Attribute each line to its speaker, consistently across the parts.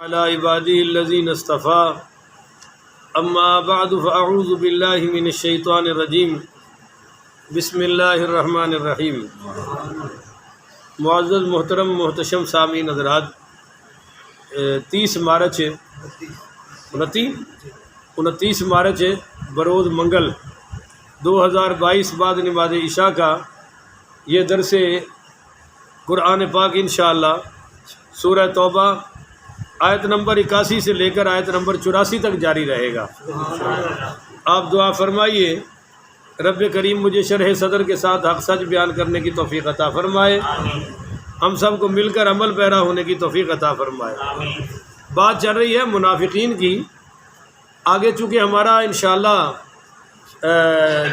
Speaker 1: على عباده الذين اصطفى اما بعد فاعوذ بالله من الشیطان الرجیم بسم اللہ الرحمن الرحیم۔ معزز محترم محتشم سامعین حضرات، 29 مارچ بروز منگل 2022 بعد نماز عشاء کا یہ درس قرآن پاک انشاءاللہ سورہ توبہ آیت نمبر 81 سے لے کر آیت نمبر 84 تک جاری رہے گا۔ آپ دعا فرمائیے رب کریم مجھے شرح صدر کے ساتھ حق سچ بیان کرنے کی توفیق عطا فرمائے، ہم سب کو مل کر عمل پیرا ہونے کی توفیق عطا فرمائے۔ بات چل رہی ہے منافقین کی، آگے چونکہ ہمارا انشاءاللہ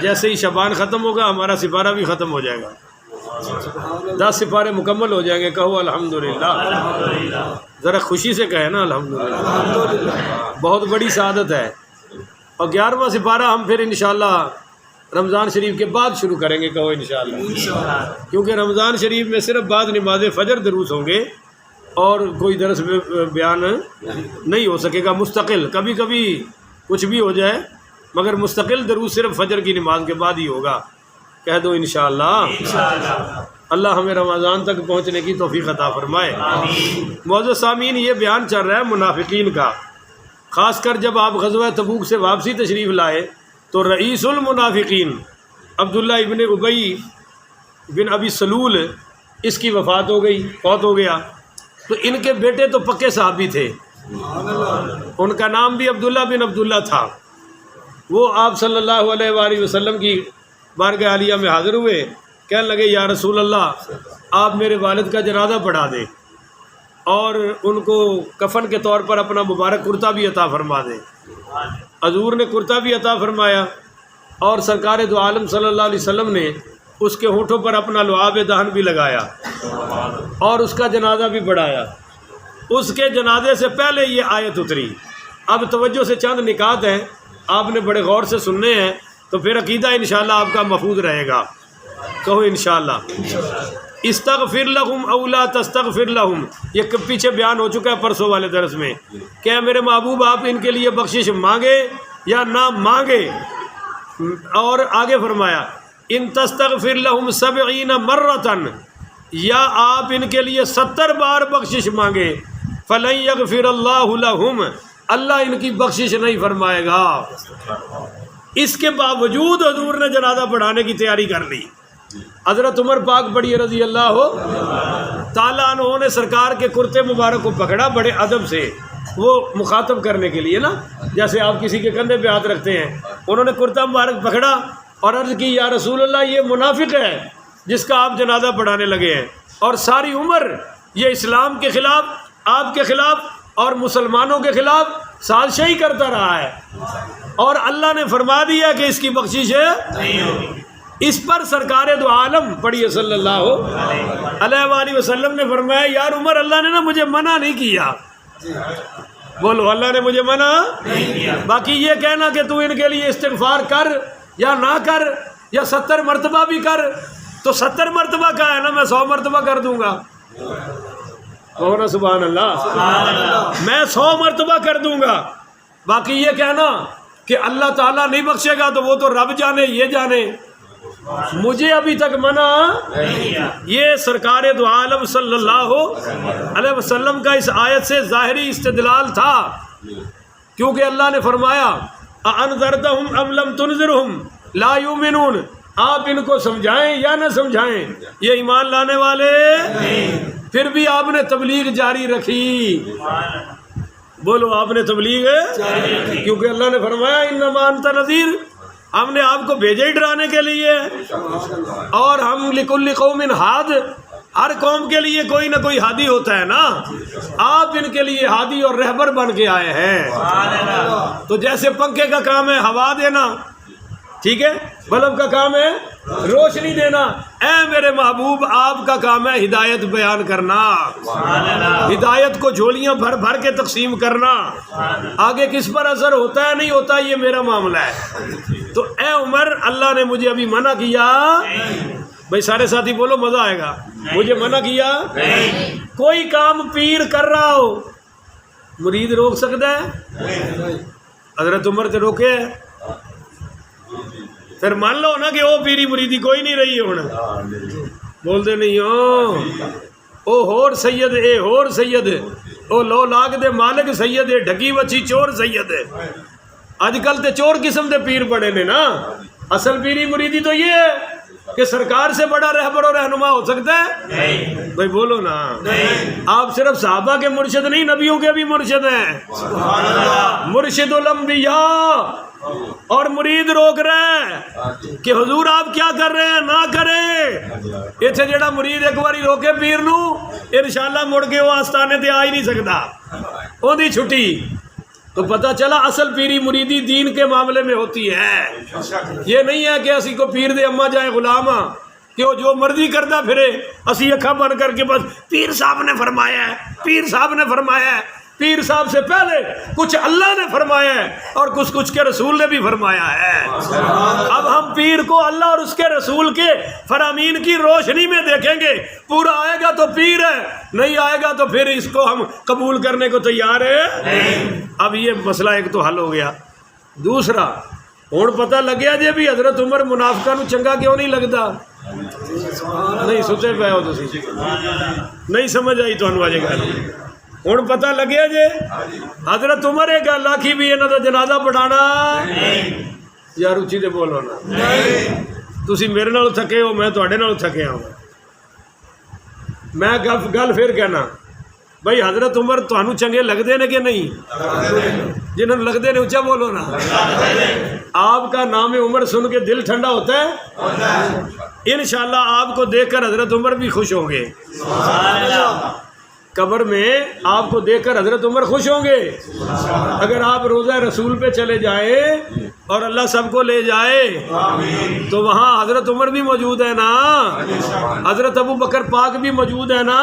Speaker 1: جیسے ہی شعبان ختم ہوگا ہمارا سپارہ بھی ختم ہو جائے گا، 10 سپارے مکمل ہو جائیں گے۔ کہو الحمدللہ، ذرا خوشی سے کہیں نا الحمدللہ، بہت بڑی سعادت ہے۔ اور 11واں سپارہ ہم پھر انشاءاللہ رمضان شریف کے بعد شروع کریں گے، کہو انشاءاللہ، کیونکہ رمضان شریف میں صرف بعد نماز فجر دروس ہوں گے اور کوئی درس بیان نہیں ہو سکے گا مستقل، کبھی کبھی کچھ بھی ہو جائے مگر مستقل دروس صرف فجر کی نماز کے بعد ہی ہوگا۔ کہہ دو انشاءاللہ۔ اللہ ہمیں رمضان تک پہنچنے کی توفیق عطا فرمائے۔ معزز سامعین، یہ بیان چل رہا ہے منافقین کا، خاص کر جب آپ غزوہ تبوک سے واپسی تشریف لائے تو رئیس المنافقین عبداللہ ابن ابی بن ابی سلول اس کی وفات ہو گئی، فوت ہو گیا۔ تو ان کے بیٹے تو پکے صحابی تھے، ان کا نام بھی عبداللہ بن عبداللہ تھا۔ وہ آپ صلی اللہ علیہ وآلہ وسلم کی بارگاہ عالیہ میں حاضر ہوئے، کہنے لگے یا رسول اللہ آپ میرے والد کا جنازہ پڑھا دیں اور ان کو کفن کے طور پر اپنا مبارک کرتا بھی عطا فرما دیں۔ حضور نے کرتا بھی عطا فرمایا اور سرکار دو عالم صلی اللہ علیہ وسلم نے اس کے ہونٹوں پر اپنا لعاب دہن بھی لگایا اور اس کا جنازہ بھی پڑھایا۔ اس کے جنازے سے پہلے یہ آیت اتری۔ اب توجہ سے چند نکات ہیں، آپ نے بڑے غور سے سننے ہیں، تو پھر عقیدہ انشاءاللہ آپ کا محفوظ رہے گا۔ کہو انشاءاللہ۔ استغفر لہم او لا تستغفر لہم، یہ پیچھے بیان ہو چکا ہے پرسوں والے درس میں کہ میرے محبوب آپ ان کے لیے بخشش مانگے یا نہ مانگے، اور آگے فرمایا ان تستغفر لہم 70 مرۃ، یا آپ ان کے لیے 70 بار بخشش مانگے، فلن یغفر اللہ لہم، اللہ ان کی بخشش نہیں فرمائے گا۔ اس کے باوجود حضور نے جنازہ پڑھانے کی تیاری کر لی۔ حضرت عمر پاک بڑی رضی اللہ تعالیٰ عنہ نے سرکار کے کرتے مبارک کو پکڑا بڑے ادب سے، وہ مخاطب کرنے کے لیے نا، جیسے آپ کسی کے کندھے پہ ہاتھ رکھتے ہیں، انہوں نے کرتا مبارک پکڑا اور عرض کی یا رسول اللہ یہ منافق ہے جس کا آپ جنازہ پڑھانے لگے ہیں، اور ساری عمر یہ اسلام کے خلاف، آپ کے خلاف اور مسلمانوں کے خلاف سازشیں کرتا رہا ہے، اور اللہ نے فرما دیا کہ اس کی بخشش نہیں ہوگی۔ اس پر سرکار دو عالم پڑھیے صلی اللہ علیہ وآلہ وسلم نے فرمایا یار عمر اللہ نے نا مجھے منع نہیں کیا، بولو اللہ نے مجھے منع نہیں کیا، باقی یہ کہنا کہ تو ان کے لیے استغفار کر یا نہ کر یا 70 مرتبہ بھی کر، تو 70 مرتبہ کا ہے نا، میں 100 مرتبہ کر دوں گا، کہو سبحان اللہ، میں 100 مرتبہ کر دوں گا۔ باقی یہ کہنا کہ اللہ تعالیٰ نہیں بخشے گا تو وہ تو رب جانے، یہ جانے، مجھے ابھی تک منع یہ سرکار دو عالم صلی اللہ علیہ وسلم کا اس آیت سے ظاہری استدلال تھا، کیونکہ اللہ نے فرمایا اَأَنذَرْتَهُمْ أَمْ لَمْ تُنذِرْهُمْ لَا يُؤْمِنُونَ، آپ ان کو سمجھائیں یا نہ سمجھائیں یہ ایمان لانے والے پھر بھی آپ نے تبلیغ جاری رکھی، بولو آپ نے تبلیغ جاری رکھی، کیونکہ اللہ نے فرمایا انما انت نذیر، ہم نے آپ کو بھیجا ہی ڈرانے کے لیے، اور ہم لکل قوم ہاد، ہر قوم کے لیے کوئی نہ کوئی ہادی ہوتا ہے نا، آپ ان کے لیے ہادی اور رہبر بن کے آئے ہیں۔ تو جیسے پنکھے کا کام ہے ہوا دینا، ٹھیک ہے، بلب کا کام ہے روشنی دینا، اے میرے محبوب آپ کا کام ہے ہدایت بیان کرنا، ہدایت کو جھولیاں بھر بھر کے تقسیم کرنا، آگے کس پر اثر ہوتا ہے نہیں ہوتا یہ میرا معاملہ ہے۔ تو اے عمر اللہ نے مجھے ابھی منع کیا، بھائی سارے ساتھی بولو مزہ آئے گا، مجھے منع کیا، کوئی کام پیر کر رہا ہو مرید روک سکتا ہے؟ حضرت عمر تے روکے ہے؟ پھر مان لو نا کہ وہ پیری مریدی کوئی نہیں رہی ہونا، بولتے نہیں ہو او ہور سید اے ہور سید او لو لاگ دے مالک سید اے ڈھگی وچی چور سید ہے۔ آج کل تے چور قسم دے پیر بڑے نے نا، اصل پیری مریدی تو یہ ہے کہ سرکار سے بڑا رہبر و رہنما ہو سکتا ہے؟ بھائی بولو نا، آپ صرف صحابہ کے مرشد نہیں، نبیوں کے بھی مرشد ہیں، مرشد الانبیاء، اور مرید روک رہے ہیں کہ حضور آپ کیا کر رہے ہیں، نہ کریں۔ اتنے جڑا مرید ایک باری روکے پیر نو، انشاءاللہ مڑ کے وہ آستانے تے آ ہی نہیں سکتا، وہ دی چھٹی۔ تو پتہ چلا اصل پیری مریدی دین کے معاملے میں ہوتی ہے، یہ نہیں ہے کہ اسی کو پیر دے اما جائے غلام کہ وہ جو مرضی کرتا پھرے، اسی اکھا بن کر کے بس پیر صاحب نے فرمایا ہے، پیر صاحب نے فرمایا ہے۔ پیر صاحب سے پہلے کچھ اللہ نے فرمایا ہے اور کچھ کے رسول نے بھی فرمایا ہے۔ اب ہم پیر کو اللہ اور اس کے رسول کے فرامین کی روشنی میں دیکھیں گے، پورا آئے گا تو پیر ہے، نہیں آئے گا تو پھر اس کو ہم قبول کرنے کو تیار ہے۔ اب یہ مسئلہ ایک تو حل ہو گیا۔ دوسرا ہوں پتہ لگیا جی بھی حضرت عمر منافقاں نو چنگا کیوں نہیں لگتا؟ نہیں سوچے پے ہو تسی، نہیں سمجھ آئی تانوں اجے گل۔ ہوں پتہ لگیا جی حضرت عمر ایک گل آکھی بھی انہاں دا جنازہ پڑھانا، یار اچھی تے بولو نا، تسی میرے نال تھکے ہو، میں تواڈے نال تھکیا ہوں۔ میں گل پھر کہنا بھائی حضرت عمر تانوں چنگے لگدے نے کہ نہیں؟ جنہوں لگدے نے اچھا بولو نا۔ آپ کا نام عمر سن کے دل ٹھنڈا ہوتا ہے؟ انشاءاللہ آپ کو دیکھ کر حضرت عمر بھی خوش ہوں گے، قبر میں آپ کو دیکھ کر حضرت عمر خوش ہوں گے۔ اگر آپ روضہ رسول پہ چلے جائیں اور اللہ سب کو لے جائے تو وہاں حضرت عمر بھی موجود ہے نا، حضرت ابو بکر پاک بھی موجود ہے نا،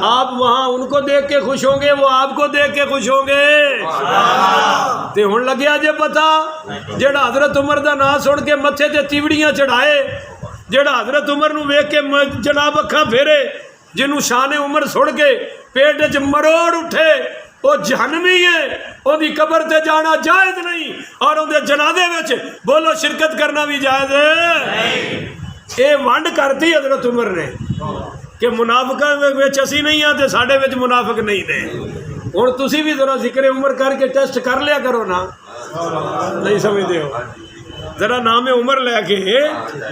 Speaker 1: آپ وہاں ان کو دیکھ کے خوش ہوں گے، وہ آپ کو دیکھ کے خوش ہوں گے۔ تے ہن لگیا جے پتا جیڑا حضرت عمر دا نام سن کے متھے تے تیوڑیاں چڑھائے، جیڑا حضرت عمر نو ویکھ کے جناب اکھاں پھیرے، جنوں شان عمر سڑ کے پیٹ وچ مروڑ اٹھے، وہ جہنمی ہے، وہ دی قبر تے جانا جائز نہیں، اور اون دے جنازے وچ بولو شرکت کرنا بھی جائز ہے۔ اے ونڈ کرتی حضرت عمر نے کہ منافقاں وچ اسی نہیں ہاں تے ساڈے وچ منافق نہیں نے۔ ہن تسی بھی ذرا ذکر عمر کر کے ٹیسٹ کر لیا کرو نا، نہیں سمجھدے ہو؟ ذرا نام عمر لے کے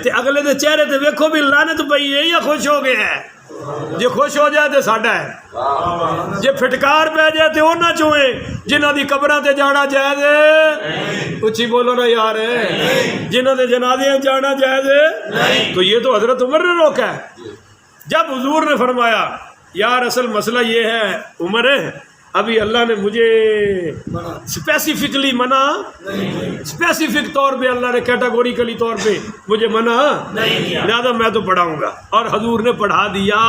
Speaker 1: تے اگلے دے چہرے تے ویکھو بھی لعنت پئی ہے یا خوش ہو گیا ہے۔ جے خوش ہو جائے تو ساڈا ہے، جے پھٹکار پہ جائے تو انہاں چوئے جنہاں دی قبراں تے جانا جائز ہے۔ اچھی بولو نا یار، جنہاں دے جنازے جانا جائز ہے۔ تو یہ تو حضرت عمر نے روکا ہے۔ جب حضور نے فرمایا یار اصل مسئلہ یہ ہے عمر ہے، ابھی اللہ نے مجھے اسپیسیفکلی منع، اسپیسیفک طور پہ اللہ نے کیٹاگوریکلی طور پہ مجھے منع لہذا میں تو پڑھاؤں گا، اور حضور نے پڑھا دیا۔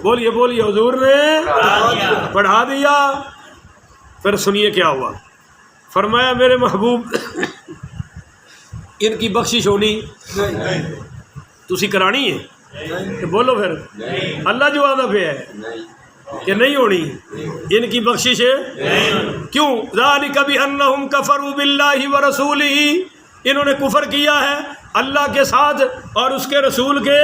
Speaker 1: بولیے بولیے، حضور نے پڑھا دیا۔ پھر سنیے کیا ہوا، فرمایا میرے محبوب ان کی بخشش ہونی تسی کرانی ہے؟ بولو پھر اللہ جو آدھا پہ ہے کہ نہیں ہونی، ان کی بخشش ہے۔ کیوں؟ ذالک بانہم کفروا باللہ ورسولہ، انہوں نے کفر کیا ہے اللہ کے ساتھ اور اس کے رسول کے،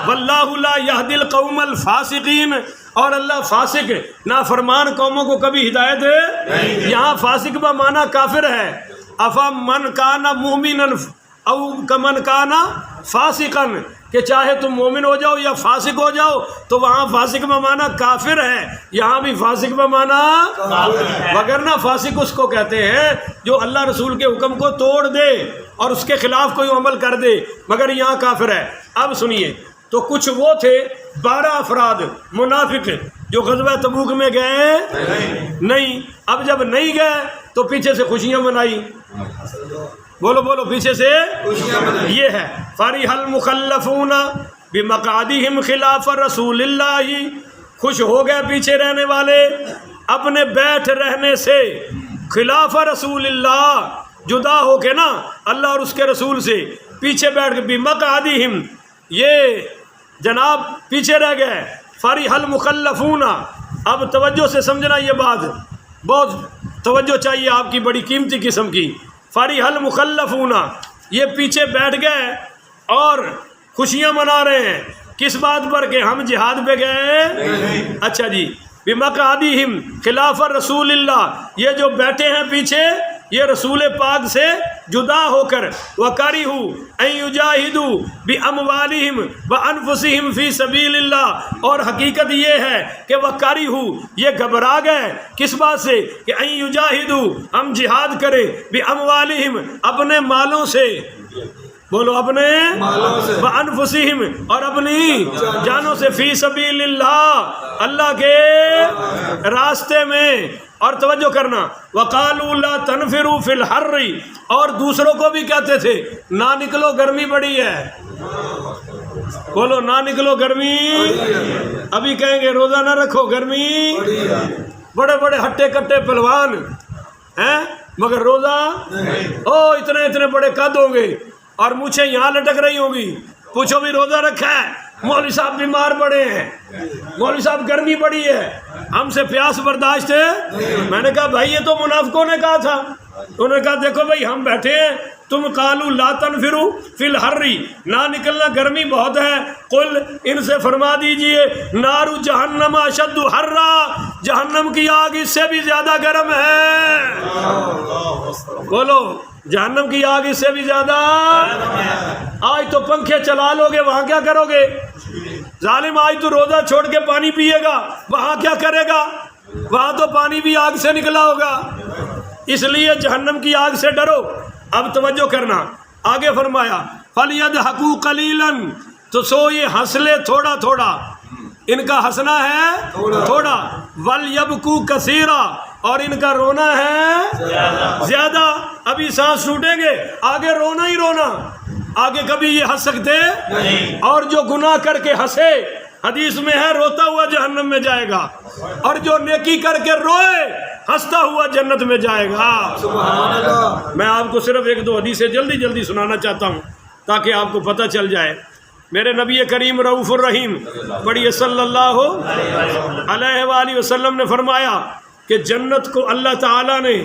Speaker 1: واللہ لا یہدی القوم الفاسقین، اور اللہ فاسق نافرمان قوموں کو کبھی ہدایت ہے۔ یہاں فاسق بمعنی کافر ہے، افمن کان مؤمنا او کمن کان فاسقا، کہ چاہے تم مومن ہو جاؤ یا فاسق ہو جاؤ، تو وہاں فاسق بمعنی کافر ہے، یہاں بھی فاسق بمعنی، وگرنہ فاسق اس کو کہتے ہیں جو اللہ رسول کے حکم کو توڑ دے اور اس کے خلاف کوئی عمل کر دے، مگر یہاں کافر ہے۔ اب سنیے، تو کچھ وہ تھے 12 افراد منافق جو غزوہ تبوک میں گئے نہیں، اب جب نہیں گئے تو پیچھے سے خوشیاں منائی، بولو بولو پیچھے سے یہ ہے، فرح المخلفون بمقعدہم خلاف رسول اللہ، خوش ہو گئے پیچھے رہنے والے اپنے بیٹھ رہنے سے خلاف رسول اللہ، جدا ہو کے نا اللہ اور اس کے رسول سے پیچھے بیٹھ کے، بمقعدہم یہ جناب پیچھے رہ گئے، فرح المخلفون، اب توجہ سے سمجھنا یہ بات، بہت توجہ چاہیے آپ کی، بڑی قیمتی قسم کی۔ فرح المخلفون، یہ پیچھے بیٹھ گئے اور خوشیاں منا رہے ہیں، کس بات پر کہ ہم جہاد پہ گئے؟ اچھا جی، بمقعدہم خلاف رسول اللہ، یہ جو بیٹھے ہیں پیچھے یہ رسول پاک سے جدا ہو کر، وَكَرِهُوا أَن يُجَاهِدُوا بِأَمْوَالِهِمْ وَأَنفُسِهِمْ فِي سَبِيلِ اللَّهِ، اور حقیقت یہ ہے کہ وَكَرِهُوا، یہ گھبرا گئے کس بات سے کہ أَن يُجَاهِدُوا، ہم جہاد کریں، بِأَمْوَالِهِمْ، اپنے مالوں سے، بولو اپنے وَأَنفُسِهِمْ، اور اپنی جانوں سے، فی سبیل اللہ، اللہ کے راستے میں۔ اور توجہ کرنا، وَقَالُوا لَا تَنْفِرُوا فِي الْحَرِّ، اور دوسروں کو بھی کہتے تھے نہ نکلو گرمی بڑی ہے، بولو نہ نکلو گرمی، ابھی کہیں گے روزہ نہ رکھو گرمی، بڑے بڑے ہٹے کٹے پہلوان ہیں مگر روزہ، اتنے اتنے بڑے قد ہوں گے اور مجھے یہاں لٹک رہی ہوگی، پوچھو بھی روزہ رکھا ہے؟ مولوی صاحب بیمار پڑے ہیں، مولوی صاحب گرمی پڑی ہے، ہم سے پیاس برداشت ہے؟ میں نے کہا بھائی یہ تو منافقوں نے کہا تھا، انہوں نے کہا دیکھو بھائی ہم بیٹھے ہیں، تم قالوا لا تنفروا فی الحر، نہ نکلنا گرمی بہت ہے، قل ان سے فرما دیجئے نار جہنم اشد حرا، جہنم کی آگ اس سے بھی زیادہ گرم ہے، بولو جہنم کی آگ اس سے بھی زیادہ، آج تو پنکھے چلا لو گے وہاں کیا کرو گے؟ ظالم آج تو روزہ چھوڑ کے پانی پیے گا وہاں کیا کرے گا؟ وہاں تو پانی بھی آگ سے نکلا ہوگا، اس لیے جہنم کی آگ سے ڈرو۔ اب توجہ کرنا، آگے فرمایا فَلْيَضْحَكُوا قَلِيلًا، تو سو یہ ہنس لے تھوڑا تھوڑا، ان کا ہنسنا ہے تھوڑا، وَلْيَبْكُوا كَثِيرًا، اور ان کا رونا ہے زیادہ، ابھی سانس ٹوٹیں گے آگے رونا ہی رونا، آگے کبھی یہ ہنس سکتے؟ اور جو گناہ کر کے ہنسے، حدیث میں ہے روتا ہوا جہنم میں جائے گا، اور جو نیکی کر کے روئے ہنستا ہوا جنت میں جائے گا۔ میں آپ کو صرف ایک دو حدیثیں جلدی جلدی سنانا چاہتا ہوں تاکہ آپ کو پتہ چل جائے۔ میرے نبی کریم رؤوف الرحیم پڑھیے صلی اللہ علیہ وآلہ وسلم نے فرمایا کہ جنت کو اللہ تعالیٰ نے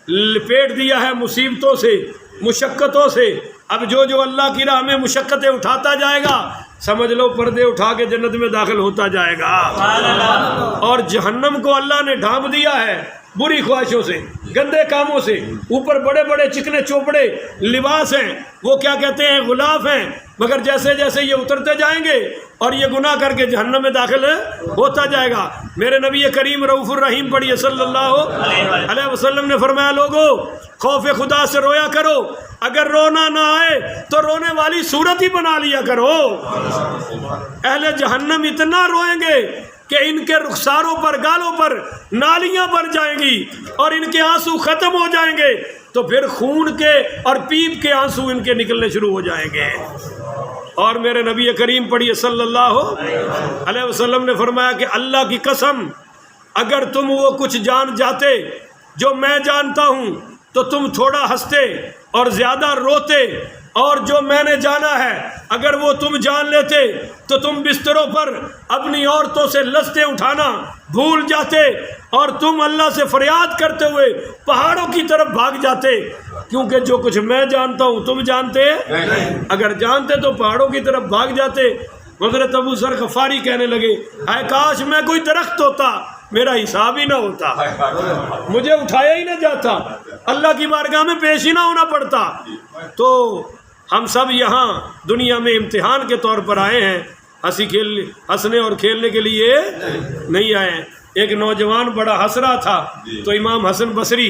Speaker 1: لپیٹ دیا ہے مصیبتوں سے، مشقتوں سے، اب جو اللہ کی راہ میں مشقتیں اٹھاتا جائے گا سمجھ لو پردے اٹھا کے جنت میں داخل ہوتا جائے گا، اور جہنم کو اللہ نے ڈھانپ دیا ہے بری خواہشوں سے، گندے کاموں سے، اوپر بڑے بڑے چکنے چوپڑے لباس ہیں، وہ کیا کہتے ہیں غلاف ہیں، مگر جیسے جیسے یہ اترتے جائیں گے اور یہ گناہ کر کے جہنم میں داخل ہوتا جائے گا۔ میرے نبی کریم رؤوف الرحیم پڑھیے صلی اللہ علیہ وسلم نے فرمایا لوگو خوف خدا سے رویا کرو، اگر رونا نہ آئے تو رونے والی صورت ہی بنا لیا کرو۔ اہل جہنم اتنا روئیں گے کہ ان کے رخساروں پر، گالوں پر نالیاں بن جائیں گی اور ان کے آنسو ختم ہو جائیں گے، تو پھر خون کے اور پیپ کے آنسو ان کے نکلنے شروع ہو جائیں گے۔ اور میرے نبی کریم پڑھیے صلی اللہ علیہ وسلم نے فرمایا کہ اللہ کی قسم اگر تم وہ کچھ جان جاتے جو میں جانتا ہوں تو تم تھوڑا ہنستے اور زیادہ روتے، اور جو میں نے جانا ہے اگر وہ تم جان لیتے تو تم بستروں پر اپنی عورتوں سے لذتیں اٹھانا بھول جاتے، اور تم اللہ سے فریاد کرتے ہوئے پہاڑوں کی طرف بھاگ جاتے، کیونکہ جو کچھ میں جانتا ہوں تم جانتے، اگر جانتے تو پہاڑوں کی طرف بھاگ جاتے۔ حضرت ابو ذر غفاری کہنے لگے اے کاش میں کوئی درخت ہوتا، میرا حساب ہی نہ ہوتا، مجھے اٹھایا ہی نہ جاتا، اللہ کی بارگاہ میں پیش ہی نہ ہونا پڑتا۔ تو ہم سب یہاں دنیا میں امتحان کے طور پر آئے ہیں، ہنسنے اور کھیلنے کے لیے نہیں آئے ہیں۔ ایک نوجوان بڑا ہنس رہا تھا تو امام حسن بصری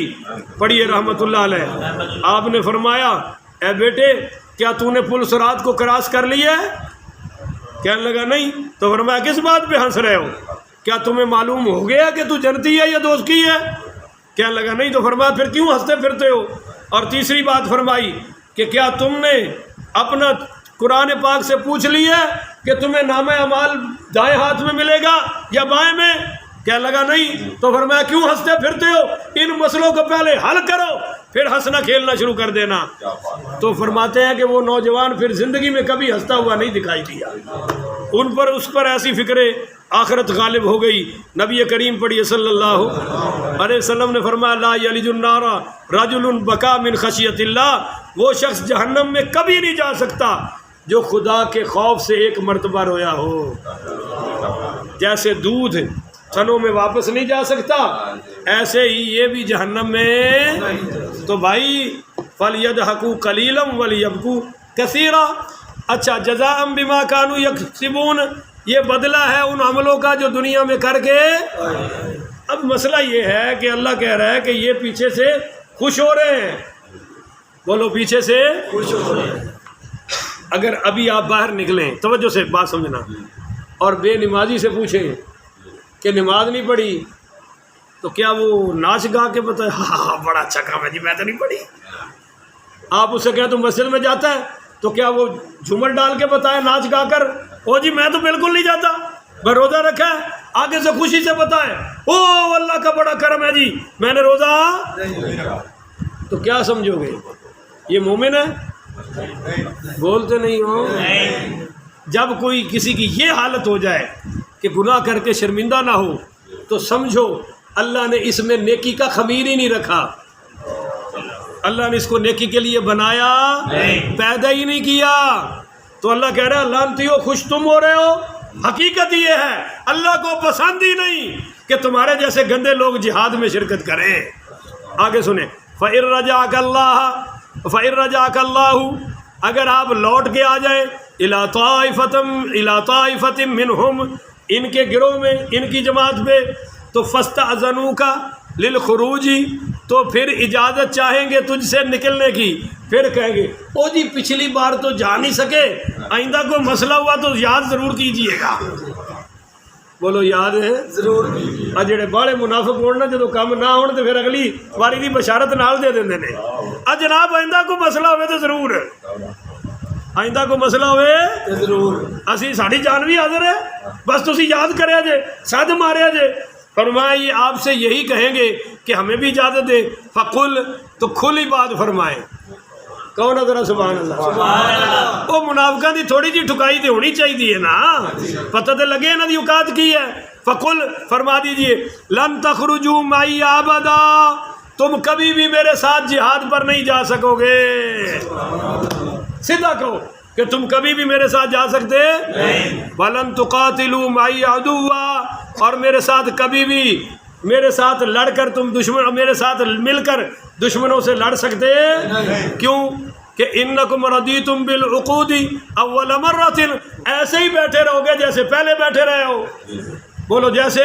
Speaker 1: پڑھیے رحمۃ اللہ علیہ، آپ نے فرمایا اے بیٹے کیا تو نے پل صراط کو کراس کر لیا ہے؟ کہنے لگا نہیں، تو فرمایا کس بات پہ ہنس رہے ہو؟ کیا تمہیں معلوم ہو گیا کہ تو جنتی ہے یا دوزخی ہے؟ کہنے لگا نہیں، تو فرمایا پھر کیوں ہنستے پھرتے ہو؟ اور تیسری بات فرمائی کہ کیا تم نے اپنا قرآن پاک سے پوچھ لیا کہ تمہیں نامہ اعمال دائیں ہاتھ میں ملے گا یا بائیں میں؟ کہنے لگا نہیں، تو فرمایا کیوں ہنستے پھرتے ہو؟ ان مسئلوں کو پہلے حل کرو پھر ہنسنا کھیلنا شروع کر دینا۔ تو فرماتے ہیں کہ وہ نوجوان پھر زندگی میں کبھی ہنستا ہوا نہیں دکھائی دیا، اس پر ایسی فکریں آخرت غالب ہو گئی. نبی کریم پڑھیے صلی اللہ علیہ وسلم نے فرمایا لا یلج النار رجل بکا من خشیت اللہ، وہ شخص جہنم میں کبھی نہیں جا سکتا جو خدا کے خوف سے ایک مرتبہ رویا ہو. جیسے دودھ تھنوں میں واپس نہیں جا سکتا، ایسے ہی یہ بھی جہنم میں. تو بھائی فَلْيَضْحَكُوا قَلِيلًا وَلْيَبْكُوا كَثِيرًا. اچھا جزاء بما كانوا يكسبون، یہ بدلہ ہے ان عملوں کا جو دنیا میں کر کے. اب مسئلہ یہ ہے کہ اللہ کہہ رہا ہے کہ یہ پیچھے سے خوش ہو رہے ہیں. بولو پیچھے سے خوش ہو رہے ہیں. اگر ابھی آپ باہر نکلیں، توجہ سے بات سمجھنا، اور بے نمازی سے پوچھیں کہ نماز نہیں پڑھی تو کیا وہ ناچ گا کے بتائے ہاں بڑا اچھا کام ہے جی میں تو نہیں پڑھی. آپ اس سے کہیں تو مسجد میں جاتا ہے تو کیا وہ جھومر ڈال کے بتائے ناچ گا کر او جی میں تو بالکل نہیں جاتا، میں روزہ رکھا ہے، آگے سے خوشی سے بتائے او اللہ کا بڑا کرم ہے جی میں نے روزہ. تو کیا سمجھو گے یہ مومن ہے؟ بولتے نہیں ہو. جب کوئی کسی کی یہ حالت ہو جائے کہ گناہ کر کے شرمندہ نہ ہو تو سمجھو اللہ نے اس میں نیکی کا خمیر ہی نہیں رکھا. اللہ نے اس کو نیکی کے لیے بنایا پیدا ہی نہیں کیا. تو اللہ کہہ رہا ہے لعنتیو خوش تم ہو رہے ہو. حقیقت یہ ہے اللہ کو پسند ہی نہیں کہ تمہارے جیسے گندے لوگ جہاد میں شرکت کریں. آگے سنیں فَإِن رَجَعَكَ اللَّهُ، اگر آپ لوٹ کے آ جائیں إِلَىٰ طَائِفَةٍ مِّنْهُمْ، ان کے گروہ میں ان کی جماعت میں، تو فَاسْتَأْذَنُوكَ لِلْخُرُوجِ، تو پھر اجازت چاہیں گے تجھ سے نکلنے کی. پھر کہیں گے او جی پچھلی بار تو جا نہیں سکے، آئندہ کوئی مسئلہ ہوا تو یاد ضرور کیجئے گا. بولو یاد ہے ضرور. اور جڑے بڑے منافق ہونا جدو کام نہ ہون تو پھر اگلی واری دی بشارت نال دے دیندے نے جناب آئندہ کوئی مسئلہ ہوئے تو ضرور، آئندہ کوئی مسئلہ ہوئے ضرور اسی ساڑھی جان بھی حاضر ہے، بس تسی یاد کریا جے ساتھ ماریا جے. فرمایا یہ آپ سے یہی کہیں گے کہ ہمیں بھی اجازت دے. فقل، تو کھلی بات فرمائیں. کون ذرا سبحان اللہ. وہ منافقاں دی تھوڑی جی ٹھکائی تے ہونی چاہیے نا، پتہ تے لگے انہاں دی اوقات کی ہے. فقل، فرما دیجئے لن تخرجوا معی ابدا، تم کبھی بھی میرے ساتھ جہاد پر نہیں جا سکو گے. سیدھا کہو کہ تم کبھی بھی میرے ساتھ جا سکتے نہیں. ولن تقاتلوا معی عدوا، اور میرے ساتھ کبھی بھی میرے ساتھ لڑ کر تم دشمن، میرے ساتھ مل کر دشمنوں سے لڑ سکتے کیوں کہ انکم رضیتم بالعقود اول مرۃ، ایسے ہی بیٹھے رہو گے جیسے پہلے بیٹھے رہے ہو. بولو جیسے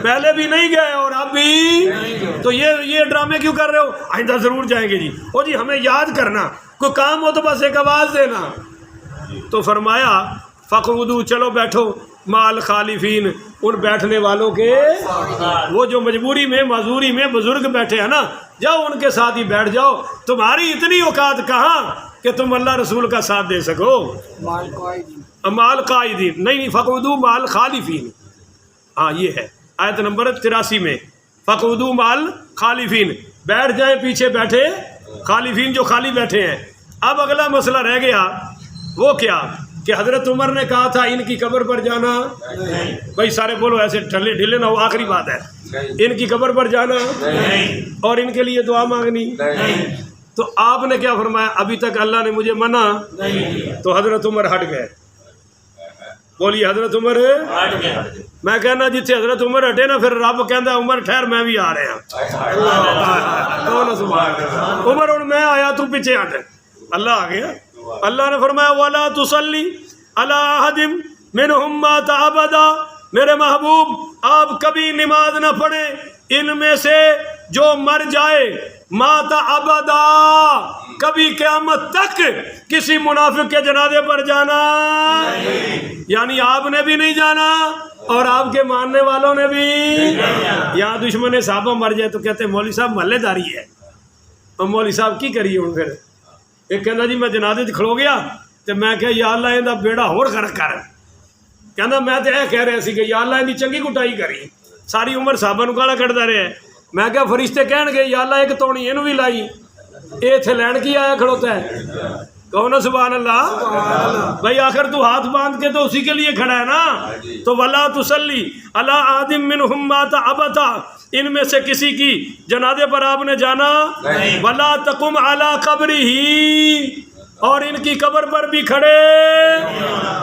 Speaker 1: پہلے بھی نہیں گئے اور اب بھی. تو یہ ڈرامے کیوں کر رہے ہو؟ آئندہ ضرور جائیں گے جی. او جی ہمیں یاد کرنا، کوئی کام ہو تو بس ایک آواز دینا. تو فرمایا فقعدوا، چلو بیٹھو مال خالفین، ان بیٹھنے والوں کے، وہ جو مجبوری میں معذوری میں بزرگ بیٹھے ہیں نا، جاؤ ان کے ساتھ ہی بیٹھ جاؤ. تمہاری اتنی اوقات کہاں کہ تم اللہ رسول کا ساتھ دے سکو. مال قائدین نہیں، فقعدوا مال خالفین. ہاں یہ ہے آیت نمبر 83 میں، فقعدوا مال خالفین، بیٹھ جائیں پیچھے بیٹھے خالفین جو خالی بیٹھے ہیں. اب اگلا مسئلہ رہ گیا وہ کیا کہ حضرت عمر نے کہا تھا ان کی قبر پر جانا. بھائی سارے بولو ایسے ڈھلے نہ ہو، آخری بات ہے. ان کی قبر پر جانا اور ان کے لیے دعا مانگنی. تو آپ نے کیا فرمایا؟ ابھی تک اللہ نے مجھے منع. تو حضرت عمر ہٹ گئے. بولیے حضرت عمر ہٹ گئے. میں کہنا جتنے حضرت عمر ہٹے نا، پھر رب کہندا عمر ٹھہر میں بھی آ رہا ہوں. عمر ہوں میں آیا تو پیچھے ہٹ. اللہ آ گیا. اللہ نے فرمایا وَلَا تُصَلِّ عَلَىٰ أَحَدٍ مِّنْهُمْ مَاتَ أَبَدًا، میرے محبوب آپ کبھی نماز نہ پڑھیں ان میں سے جو مر جائے، مات ابدا، کبھی قیامت تک کسی منافق کے جنازے پر جانا یعنی آپ نے بھی نہیں جانا اور آپ کے ماننے والوں نے بھی. یہاں دشمن صحابہ مر جائے تو کہتے ہیں مولوی صاحب محلے داری ہے. اور مولوی صاحب کی کریے ہوں؟ پھر ایک کہنا جی میں جنازے کھلو گیا تو میں کہ یا اللہ یہ بیڑا ہور غرق کر. کہنا میں تو یہ کہہ رہا سی کہ یا اللہ یہ چنگی کٹائی کری. ساری عمر صحابہ نو گالا کٹتا رہے. میں کہا فرشتے کہن گے یا اللہ ایک توڑی یہ بھی لائی، یہ اتنے لین کی آیا کھڑوتا ہے. کہو نا سبحان اللہ. بھائی آخر تو ہاتھ باندھ کے تو اسی کے لیے کھڑا ہے نا. تو ولا تصلی علی احد منہم مات ابدا، ان میں سے کسی کی جنازے پر آپ نے جانا. ولا تقم علی قبرہ، اور ان کی قبر پر بھی کھڑے.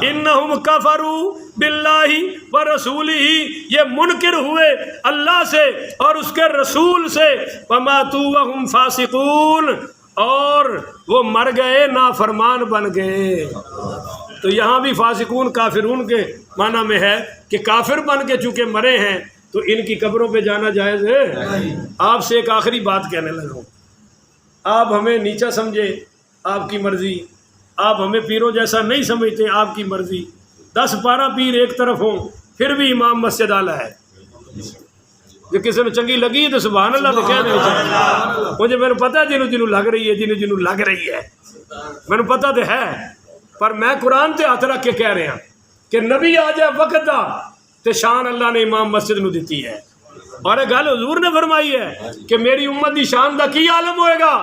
Speaker 1: انہم کفروا باللہ ورسولہ، یہ منکر ہوئے اللہ سے اور اس کے رسول سے. وماتوا وہم فاسقون، اور وہ مر گئے نافرمان بن گئے. تو یہاں بھی فاسقون کافرون کے معنی میں ہے کہ کافر بن کے چونکہ مرے ہیں تو ان کی قبروں پہ جانا جائز ہے. آپ سے ایک آخری بات کہنے لگا ہوں، آپ ہمیں نیچا سمجھے آپ کی مرضی، آپ ہمیں پیروں جیسا نہیں سمجھتے آپ کی مرضی. 10-12 پیر ایک طرف ہوں پھر بھی امام مسجد اعلیٰ ہے. جو کسی نے چنگی لگی تو سبحان اللہ تو کہہ دیں. مجھے میرے پتہ ہے جنہوں لگ رہی ہے، جنہوں لگ رہی ہے، میرے پتہ تو ہے، پر میں قرآن تے ہاتھ رکھ کے کہہ رہا کہ نبی آ جائے وقت دا تے شان اللہ نے امام مسجد نو دیتی ہے. اور ایک گل حضور نے فرمائی ہے کہ میری امت دی شان دا کی عالم ہوئے گا.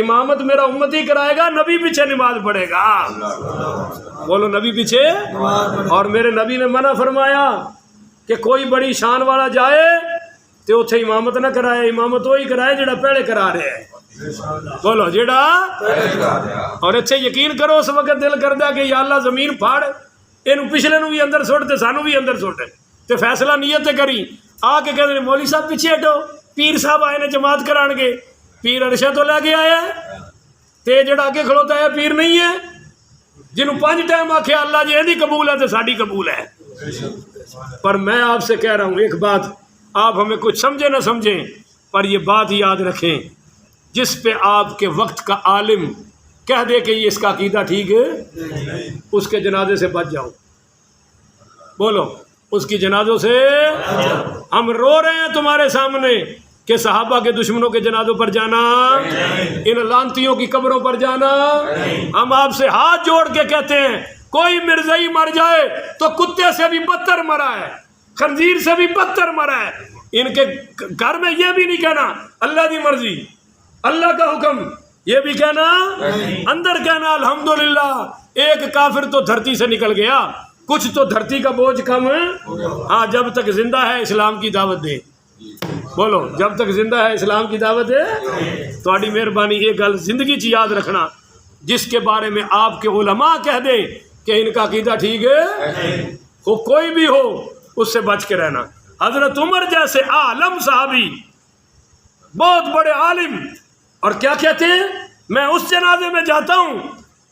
Speaker 1: امامت میرا امت ہی کرائے گا، نبی پیچھے نماز پڑھے گا. بولو نبی پیچھے. اور میرے نبی نے منع فرمایا کہ کوئی بڑی شان والا جائے تو اتنے امامت نہ کرائے. امامت وہی کرائے جڑا پہلے کرا رہے ہیں. بولو جڑا. اور اچھے یقین کرو اس وقت دل کردا کہ یا اللہ زمین پھاڑ، اینو پچھلے نو بھی اندر سٹ تے سانو بھی اندر سٹ، تے فیصلہ نیت تے کری. آ کے کہتے ہیں مولوی صاحب پیچھے ہٹو، پیر صاحب آئے نے جماعت کران گے. پیر عرشہ تو لے کے آیا ہے تے جڑا اگے کھڑوتا ہے پیر نہیں ہے. جنہوں 5 ٹائم آکھیا اللہ جی ایدی قبول ہے تے ساڈی قبول ہے. پر میں آپ سے کہہ رہا ہوں ایک بات، آپ ہمیں کچھ سمجھے نہ سمجھیں پر یہ بات یاد رکھیں، جس پہ آپ کے وقت کا عالم کہہ دے کہ یہ اس کا عقیدہ ٹھیک ہے، اس کے جنازے سے بچ جاؤ. بولو اس کی جنازوں سے. ہم رو رہے ہیں تمہارے سامنے کہ صحابہ کے دشمنوں کے جنازوں پر جانا، ان لانتیوں کی قبروں پر جانا. ہم آپ سے ہاتھ جوڑ کے کہتے ہیں کوئی مرزائی مر جائے تو کتے سے بھی بدتر مرا ہے، خنزیر سے بھی بدتر مرا ہے. ان کے گھر میں یہ بھی نہیں کہنا اللہ کی مرضی، اللہ کا حکم، یہ بھی کہنا اندر کہنا الحمدللہ ایک کافر تو دھرتی سے نکل گیا، کچھ تو دھرتی کا بوجھ کم ہے. ہاں جب تک زندہ ہے اسلام کی دعوت دے. بولو جب تک زندہ ہے اسلام کی دعوت ہے. تھوڑی مہربانی یہ گل زندگی چ یاد رکھنا، جس کے بارے میں آپ کے علماء کہہ دیں کہ ان کا عقیدہ ٹھیک ہے، وہ کوئی بھی ہو اس سے بچ کے رہنا. حضرت عمر جیسے عالم صحابی، بہت بڑے عالم، اور کیا کہتے ہیں میں اس جنازے میں جاتا ہوں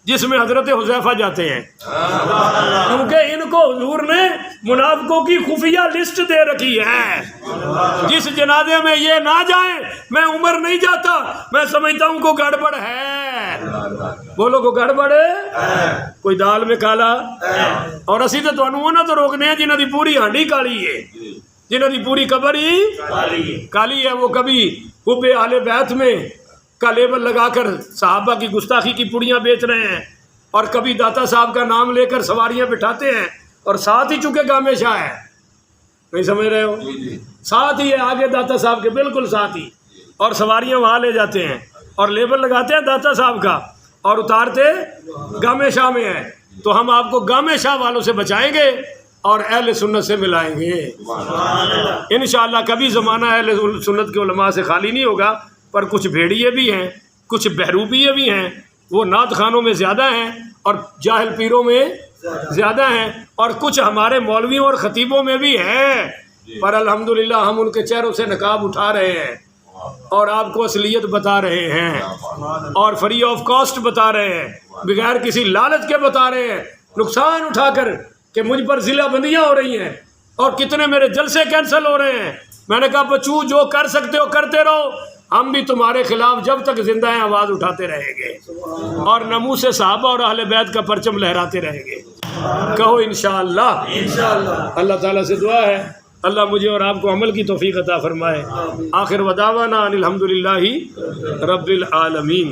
Speaker 1: جس میں حضرت حذیفہ جاتے ہیں، کیونکہ ان کو حضور نے منافقوں کی خفیہ لسٹ دے رکھی ہے. جس جنازے میں یہ نہ جائیں میں عمر نہیں جاتا، میں سمجھتا ہوں کو گڑبڑ ہے. بولو کو گڑبڑ ہے، کوئی دال میں کالا. اور اسی تو انہوں تو روکنے ہیں جنہوں کی پوری ہانڈی کالی ہے، جنہوں کی پوری قبر ہی کالی ہے. وہ کبھی حب اہل بیت میں کا لیبل لگا کر صحابہ کی گستاخی کی پڑیاں بیچ رہے ہیں، اور کبھی داتا صاحب کا نام لے کر سواریاں بٹھاتے ہیں، اور ساتھ ہی چونکہ گامے شاہ ہے، نہیں سمجھ رہے ہو، ساتھ ہی ہے آگے داتا صاحب کے بالکل ساتھ ہی، اور سواریاں وہاں لے جاتے ہیں اور لیبل لگاتے ہیں داتا صاحب کا اور اتارتے گامے شاہ میں ہے. تو ہم آپ کو گامے شاہ والوں سے بچائیں گے اور اہل سنت سے ملائیں گے انشاءاللہ. کبھی زمانہ اہل سنت کے علماء سے خالی نہیں ہوگا، پر کچھ بھیڑیے بھی ہیں، کچھ بہروپیے بھی ہیں، وہ نعت خانوں میں زیادہ ہیں اور جاہل پیروں میں زیادہ ہیں، اور کچھ ہمارے مولویوں اور خطیبوں میں بھی ہیں. پر الحمدللہ ہم ان کے چہروں سے نقاب اٹھا رہے ہیں اور آپ کو اصلیت بتا رہے ہیں، اور فری آف کاسٹ بتا رہے ہیں، بغیر کسی لالچ کے بتا رہے ہیں، نقصان اٹھا کر کہ مجھ پر ضلع بندیاں ہو رہی ہیں اور کتنے میرے جلسے کینسل ہو رہے ہیں. میں نے کہا بچو جو کر سکتے ہو کرتے رہو، ہم بھی تمہارے خلاف جب تک زندہ ہیں آواز اٹھاتے رہیں گے اور ناموس صحابہ اور اہل بیت کا پرچم لہراتے رہیں گے. کہو انشاءاللہ. اللہ تعالیٰ سے دعا ہے اللہ مجھے اور آپ کو عمل کی توفیق عطا فرمائے. آخر ودعوانا ان الحمدللہ رب العالمین.